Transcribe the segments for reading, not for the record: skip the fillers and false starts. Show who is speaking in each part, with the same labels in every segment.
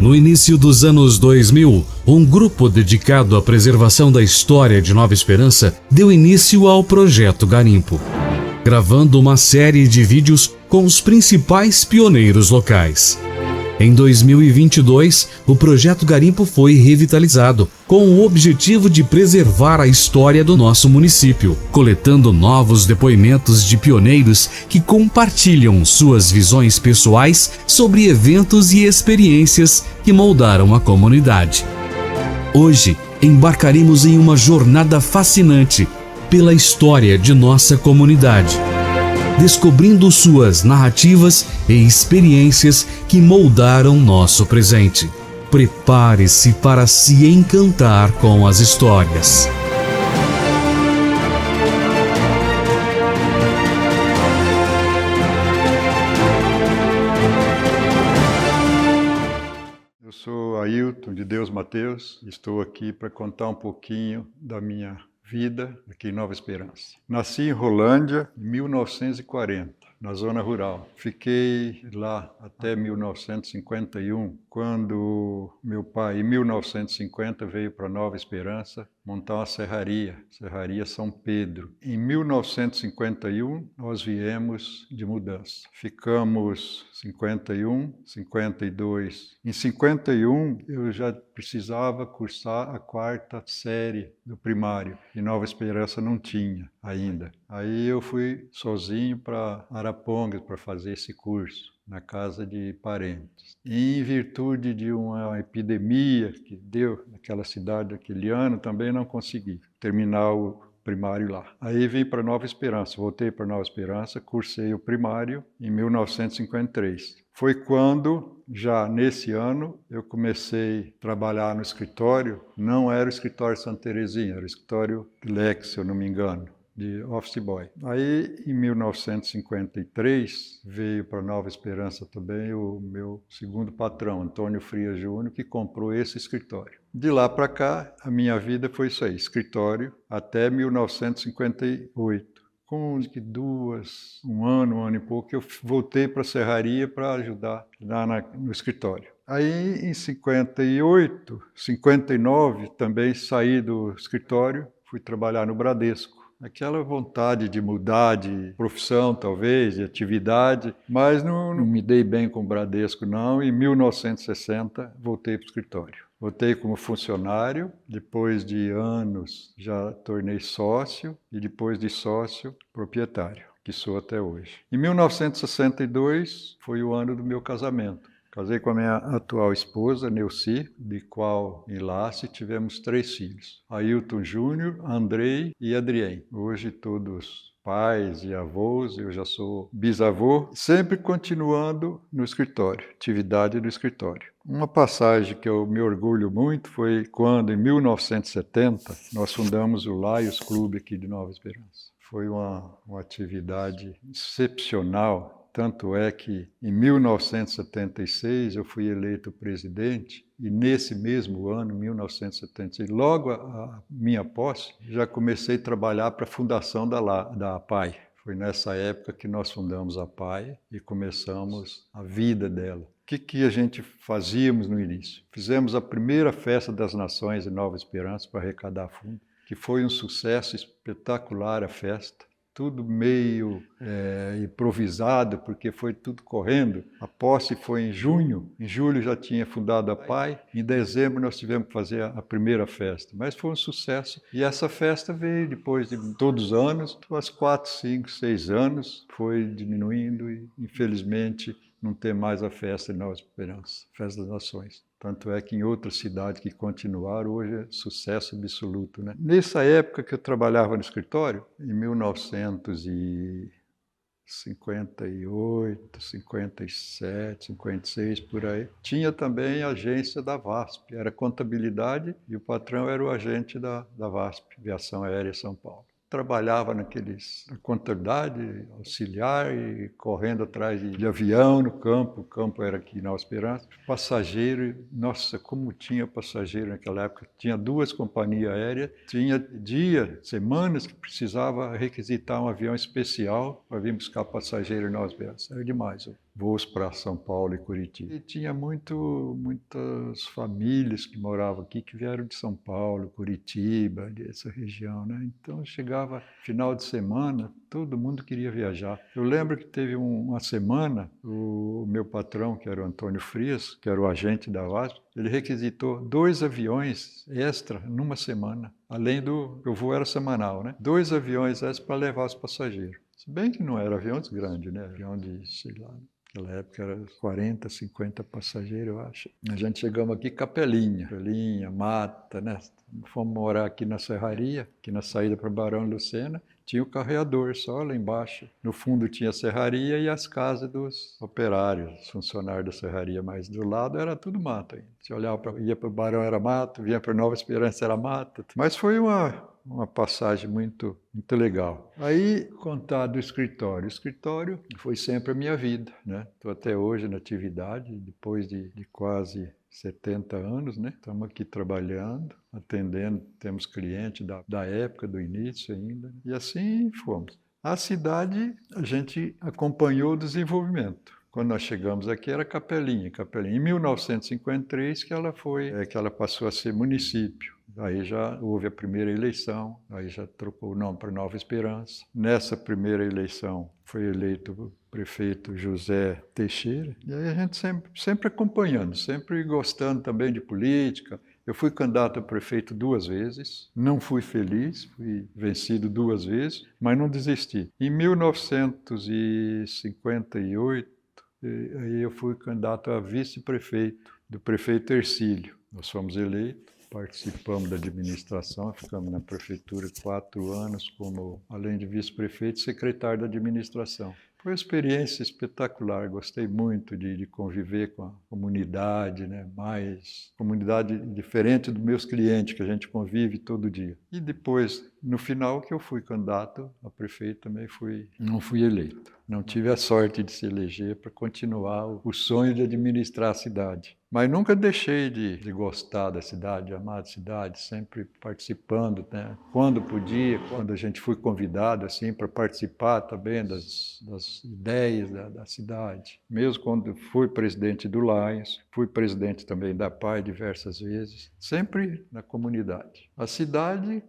Speaker 1: No início dos anos 2000, um grupo dedicado à preservação da história de Nova Esperança deu início ao Projeto Garimpo, gravando uma série de vídeos com os principais pioneiros locais. Em 2022, o Projeto Garimpo foi revitalizado, com o objetivo de preservar a história do nosso município, coletando novos depoimentos de pioneiros que compartilham suas visões pessoais sobre eventos e experiências que moldaram a comunidade. Hoje, embarcaremos em uma jornada fascinante pela história de nossa comunidade, descobrindo suas narrativas e experiências que moldaram nosso presente. Prepare-se para se encantar com as histórias.
Speaker 2: Eu sou Ailton de Deus Mateus, estou aqui para contar um pouquinho da minha vida aqui em Nova Esperança. Nasci em Rolândia em 1940, na zona rural. Fiquei lá até 1951, quando meu pai, em 1950, veio para Nova Esperança montar uma serraria, Serraria São Pedro. Em 1951, nós viemos de mudança. Ficamos 51, 52. Em 51, eu já precisava cursar a 4ª série do primário. Em Nova Esperança não tinha ainda. Aí eu fui sozinho para Arapongas para fazer esse curso, na casa de parentes. E em virtude de uma epidemia que deu naquela cidade naquele ano, também não consegui terminar o primário lá. Aí vim para Nova Esperança, voltei para Nova Esperança, cursei o primário em 1953. Foi quando, já nesse ano, eu comecei a trabalhar no escritório. Não era o escritório Santa Terezinha, era o escritório Lex, se eu não me engano, de office boy. Aí, em 1953, veio para Nova Esperança também o meu segundo patrão, Antônio Frias Júnior, que comprou esse escritório. De lá para cá, a minha vida foi isso aí, escritório, até 1958. Com um ano e pouco, eu voltei para a serraria para ajudar lá no escritório. Aí, em 58, 59, também saí do escritório, fui trabalhar no Bradesco. Aquela vontade de mudar de profissão, talvez, de atividade, mas não me dei bem com o Bradesco, não. Em 1960, voltei para o escritório. Voltei como funcionário, depois de anos já tornei sócio e depois de sócio, proprietário, que sou até hoje. Em 1962 foi o ano do meu casamento. Casei com a minha atual esposa, Neuci, de qual enlace tivemos 3 filhos. Ailton Júnior, Andrei e Adrien. Hoje todos pais e avós, eu já sou bisavô, sempre continuando no escritório, atividade do escritório. Uma passagem que eu me orgulho muito foi quando, em 1970, nós fundamos o Lions Clube aqui de Nova Esperança. Foi uma atividade excepcional. Tanto é que, em 1976, eu fui eleito presidente e, nesse mesmo ano, 1976, logo a minha posse, já comecei a trabalhar para a fundação da APAI. Foi nessa época que nós fundamos a APAI e começamos a vida dela. O que a gente fazíamos no início? Fizemos a primeira festa das nações em Nova Esperança para arrecadar fundo, que foi um sucesso espetacular a festa. Tudo meio improvisado, porque foi tudo correndo. A posse foi em junho, em julho já tinha fundado a PAI, em dezembro nós tivemos que fazer a primeira festa, mas foi um sucesso. E essa festa veio depois de todos os anos, uns 4, 5, 6 anos, foi diminuindo e, infelizmente, não tem mais a festa de Nova Esperança, Festa das Nações. Tanto é que em outras cidades que continuaram, hoje é sucesso absoluto, né? Nessa época que eu trabalhava no escritório, em 1958, 57, 56, por aí, tinha também a agência da VASP, era contabilidade e o patrão era o agente da VASP, Aviação Aérea São Paulo. Trabalhava na contabilidade auxiliar e correndo atrás de avião no campo. O campo era aqui em Nova Esperança. Passageiro, nossa, como tinha passageiro naquela época. Tinha 2 companhias aéreas, tinha semanas que precisava requisitar um avião especial para vir buscar passageiro em Nova Esperança. Era demais. voos para São Paulo e Curitiba. E tinha muitas famílias que moravam aqui, que vieram de São Paulo, Curitiba, dessa região, né? Então chegava final de semana, todo mundo queria viajar. Eu lembro que teve uma semana, o meu patrão, que era o Antônio Frias, que era o agente da VASP, ele requisitou 2 aviões extra numa semana, além do... o voo era semanal, né? 2 aviões extra para levar os passageiros. Se bem que não eram aviões grandes, né? Avião de, sei lá, naquela época era 40, 50 passageiros, eu acho. A gente chegamos aqui capelinha, mata, né? Fomos morar aqui na Serraria, aqui na saída para Barão Lucena. Tinha o carreador só lá embaixo. No fundo tinha a serraria e as casas dos operários, funcionários da serraria, mas do lado era tudo mato ainda. Se olhava, ia para o Barão era mato, vinha para Nova Esperança era mato. Mas foi uma passagem muito legal. Aí, contar do escritório. O escritório foi sempre a minha vida, né? Estou até hoje na atividade, depois de quase 70 anos, né? Estamos aqui trabalhando, atendendo, temos clientes da época, do início ainda, né? E assim fomos. A cidade, a gente acompanhou o desenvolvimento. Quando nós chegamos aqui era Capelinha. Em 1953 que ela passou a ser município. Aí já houve a primeira eleição, aí já trocou o nome para Nova Esperança. Nessa primeira eleição foi eleito o prefeito José Teixeira. E aí a gente sempre acompanhando, sempre gostando também de política. Eu fui candidato a prefeito 2 vezes, não fui feliz, fui vencido 2 vezes, mas não desisti. Em 1958, aí eu fui candidato a vice-prefeito do prefeito Hercílio. Nós fomos eleitos, participamos da administração, ficamos na prefeitura 4 anos como, além de vice-prefeito, secretário da administração. Foi uma experiência espetacular, gostei muito de conviver com a comunidade, né? Mais comunidade diferente dos meus clientes, que a gente convive todo dia. E depois, no final, que eu fui candidato a prefeito, também não fui eleito. Não tive a sorte de se eleger para continuar o sonho de administrar a cidade. Mas nunca deixei de gostar da cidade, de amar a cidade, sempre participando, né? Quando podia, quando a gente foi convidado assim, para participar também das ideias da cidade. Mesmo quando fui presidente do Lions, fui presidente também da PAI diversas vezes, sempre na comunidade. A cidade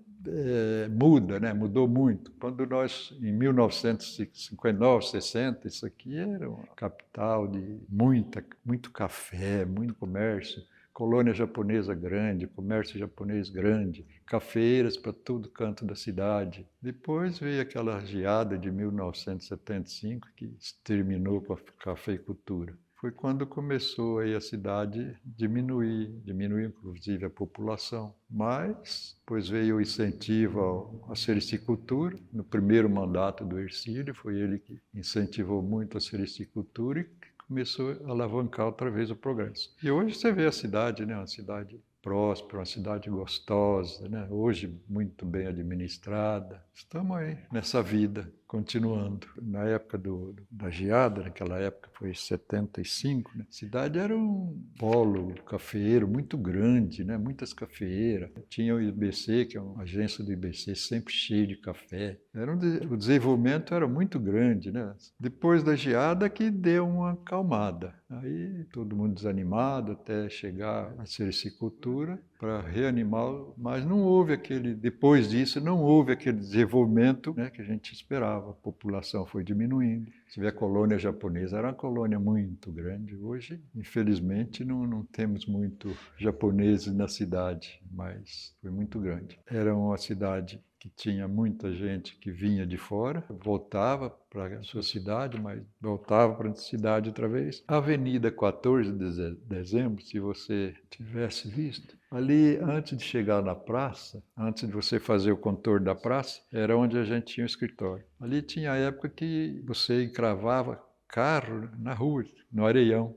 Speaker 2: muda, né? Mudou muito. Quando nós, em 1959, 60, isso aqui era uma capital de muito café, muito comércio, colônia japonesa grande, comércio japonês grande, cafeeiras para todo canto da cidade. Depois veio aquela geada de 1975 que terminou com a cafeicultura. Foi quando começou aí a cidade diminuiu inclusive a população. Mas depois veio o incentivo à sericicultura. No primeiro mandato do Hercílio, foi ele que incentivou muito a sericicultura e começou a alavancar outra vez o progresso. E hoje você vê a cidade, né? Uma cidade próspera, uma cidade gostosa, né? Hoje muito bem administrada. Estamos aí nessa vida, continuando. Na época da geada, naquela época foi 75, né? A cidade era um polo cafeeiro muito grande, né? Muitas cafeeiras. Tinha o IBC, que é uma agência do IBC, sempre cheio de café. O desenvolvimento era muito grande, né? Depois da geada que deu uma acalmada. Aí todo mundo desanimado até chegar a sericicultura para reanimar, mas não houve depois disso, não houve aquele desenvolvimento, né, que a gente esperava. A população foi diminuindo. Você vê a colônia japonesa, era uma colônia muito grande. Hoje, infelizmente, não temos muito japoneses na cidade, mas foi muito grande. Era uma cidade que tinha muita gente que vinha de fora, voltava para a sua cidade, mas voltava para a cidade outra vez. A Avenida 14 de Dezembro, se você tivesse visto, ali antes de chegar na praça, antes de você fazer o contorno da praça, era onde a gente tinha o escritório. Ali tinha a época que você encravava carro na rua, no areião,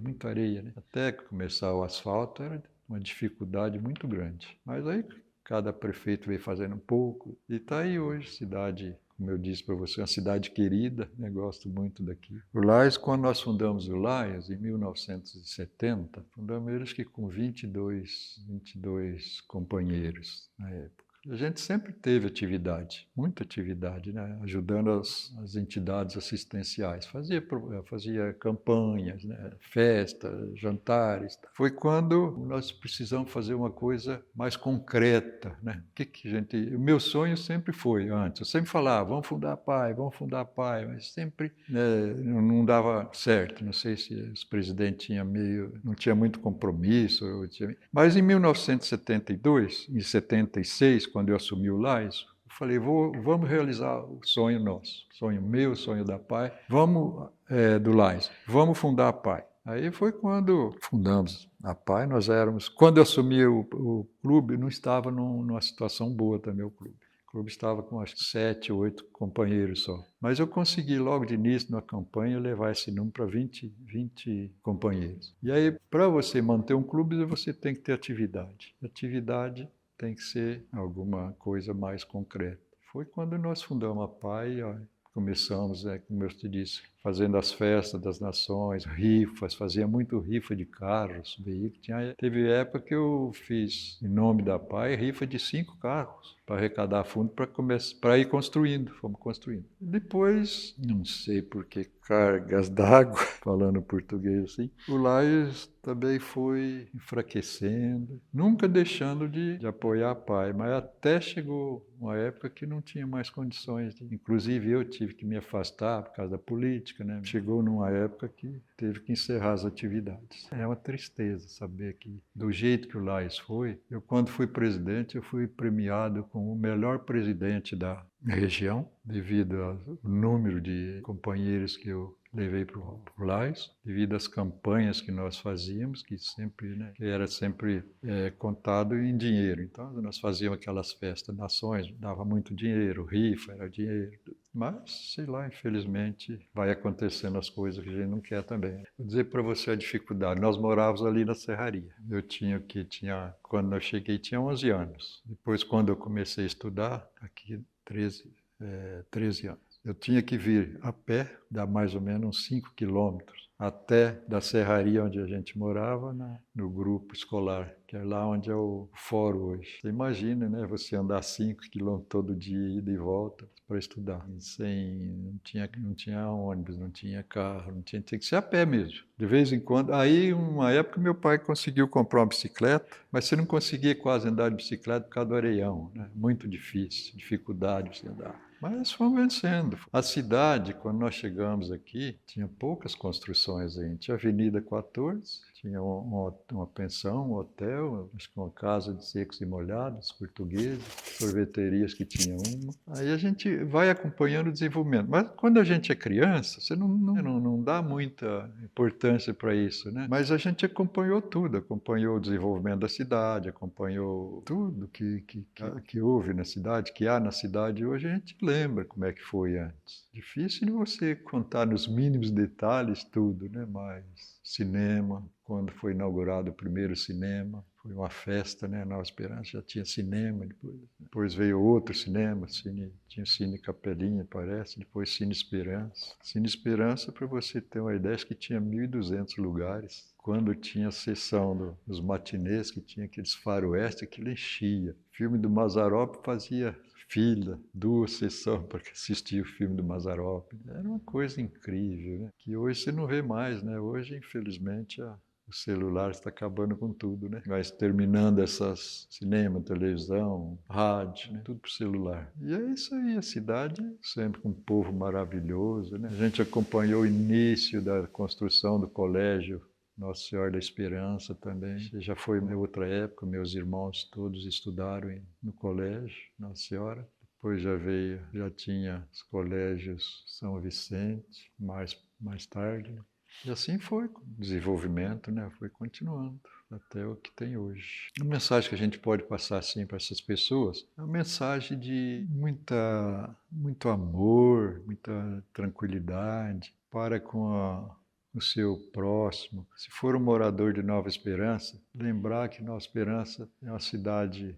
Speaker 2: muita areia, né? Até começar o asfalto era uma dificuldade muito grande. Mas aí cada prefeito veio fazendo um pouco. E está aí hoje, cidade, como eu disse para você, uma cidade querida, né? Gosto muito daqui. O Lions, quando nós fundamos o Lions, em 1970, fundamos eles que com 22 companheiros na época. A gente sempre teve atividade, muita atividade, né? Ajudando as entidades assistenciais. Fazia campanhas, né? Festas, jantares. Foi quando nós precisamos fazer uma coisa mais concreta, né? O meu sonho sempre foi, antes, eu sempre falava, vamos fundar a PAI, mas sempre, né, não dava certo. Não sei se os presidentes não tinha muito compromisso. Mas em 1972, em 76, quando eu assumi o LAIS, eu falei, vamos realizar o sonho nosso, sonho meu, sonho da PAI, do LAIS, vamos fundar a PAI. Aí foi quando fundamos a PAI, quando eu assumi o clube, não estava numa situação boa também o clube. O clube estava com acho que 7, 8 companheiros só. Mas eu consegui logo de início na campanha levar esse número para 20 companheiros. E aí, para você manter um clube, você tem que ter atividade. Atividade tem que ser alguma coisa mais concreta. Foi quando nós fundamos a PAI, começamos, como eu te disse, fazendo as festas das nações, rifas, fazia muito rifa de carros, veículos. Teve época que eu fiz, em nome da PAI, rifa de 5 carros para arrecadar fundo para ir construindo, fomos construindo. Depois, não sei por que cargas d'água, falando português assim, o LAIS também foi enfraquecendo, nunca deixando de apoiar a PAI, mas até chegou uma época que não tinha mais condições. Inclusive eu tive que me afastar por causa da política, né? Chegou numa época que teve que encerrar as atividades. É uma tristeza saber que, do jeito que o LAIS foi, eu quando fui presidente, eu fui premiado como o melhor presidente da região, devido ao número de companheiros que eu levei para o LAIS, devido às campanhas que nós fazíamos, que era sempre contado em dinheiro. Então, nós fazíamos aquelas festas, nações, dava muito dinheiro, rifa, era dinheiro. Mas, sei lá, infelizmente, vai acontecendo as coisas que a gente não quer também. Vou dizer para você a dificuldade. Nós morávamos ali na Serraria. Quando eu cheguei, tinha 11 anos. Depois, quando eu comecei a estudar, aqui, 13 anos. Eu tinha que vir a pé, dá mais ou menos uns 5 quilômetros, até da serraria onde a gente morava, no grupo escolar, que é lá onde é o fórum hoje. Você imagina, né? Você andar 5 quilômetros todo dia, ida e volta, para estudar. Não tinha ônibus, não tinha carro, tinha que ser a pé mesmo. De vez em quando. Aí, uma época, meu pai conseguiu comprar uma bicicleta, mas você não conseguia quase andar de bicicleta por causa do areião, né? Muito difícil, dificuldade de você andar. Mas fomos vencendo. A cidade, quando nós chegamos aqui, tinha poucas construções ainda. Tinha a Avenida 14, tinha uma pensão, um hotel, acho que uma casa de secos e molhados, portugueses, sorveterias que tinha uma. Aí a gente vai acompanhando o desenvolvimento. Mas quando a gente é criança, você não dá muita importância para isso, né? Mas a gente acompanhou tudo, acompanhou o desenvolvimento da cidade, acompanhou tudo que houve na cidade, que há na cidade hoje, a gente lembra como é que foi antes. Difícil de você contar nos mínimos detalhes tudo, né? Mas cinema, quando foi inaugurado o primeiro cinema, foi uma festa, né? Nova Esperança já tinha cinema depois veio outro cinema, tinha Cine Capelinha, parece, depois Cine Esperança. Cine Esperança, para você ter uma ideia, acho que tinha 1.200 lugares. Quando tinha a sessão dos matinês, que tinha aqueles faroeste, aquilo enchia. O filme do Mazzaropi fazia fila, 2 sessões para assistir o filme do Mazzaropi. Era uma coisa incrível, né? Que hoje você não vê mais, né? Hoje, infelizmente, o celular está acabando com tudo, né? Mas terminando essas cinema, televisão, rádio, né? Tudo por celular. E é isso aí, a cidade sempre com um povo maravilhoso, né? A gente acompanhou o início da construção do colégio Nossa Senhora da Esperança também. Já foi outra época, meus irmãos todos estudaram no colégio Nossa Senhora. Depois já tinha os colégios São Vicente, mais tarde. E assim foi o desenvolvimento, né? Foi continuando até o que tem hoje. A mensagem que a gente pode passar assim para essas pessoas é uma mensagem de muito amor, muita tranquilidade para com o seu próximo. Se for um morador de Nova Esperança, lembrar que Nova Esperança é uma cidade,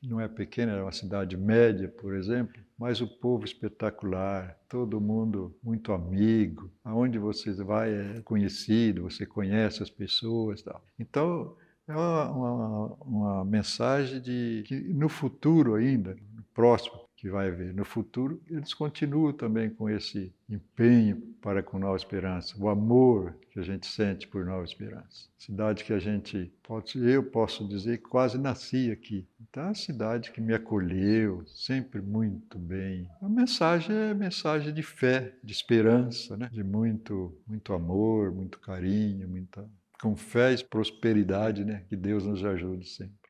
Speaker 2: não é pequena, é uma cidade média, por exemplo, mas o povo espetacular, todo mundo muito amigo, aonde você vai é conhecido, você conhece as pessoas. Tal. Então, É uma mensagem de que no futuro ainda, no próximo que vai haver, no futuro, eles continuam também com esse empenho para com Nova Esperança, o amor que a gente sente por Nova Esperança. Cidade que eu posso dizer que quase nasci aqui. Então é uma cidade que me acolheu sempre muito bem. A mensagem é mensagem de fé, de esperança, né? De muito amor, muito carinho, com fé e prosperidade, né? Que Deus nos ajude sempre.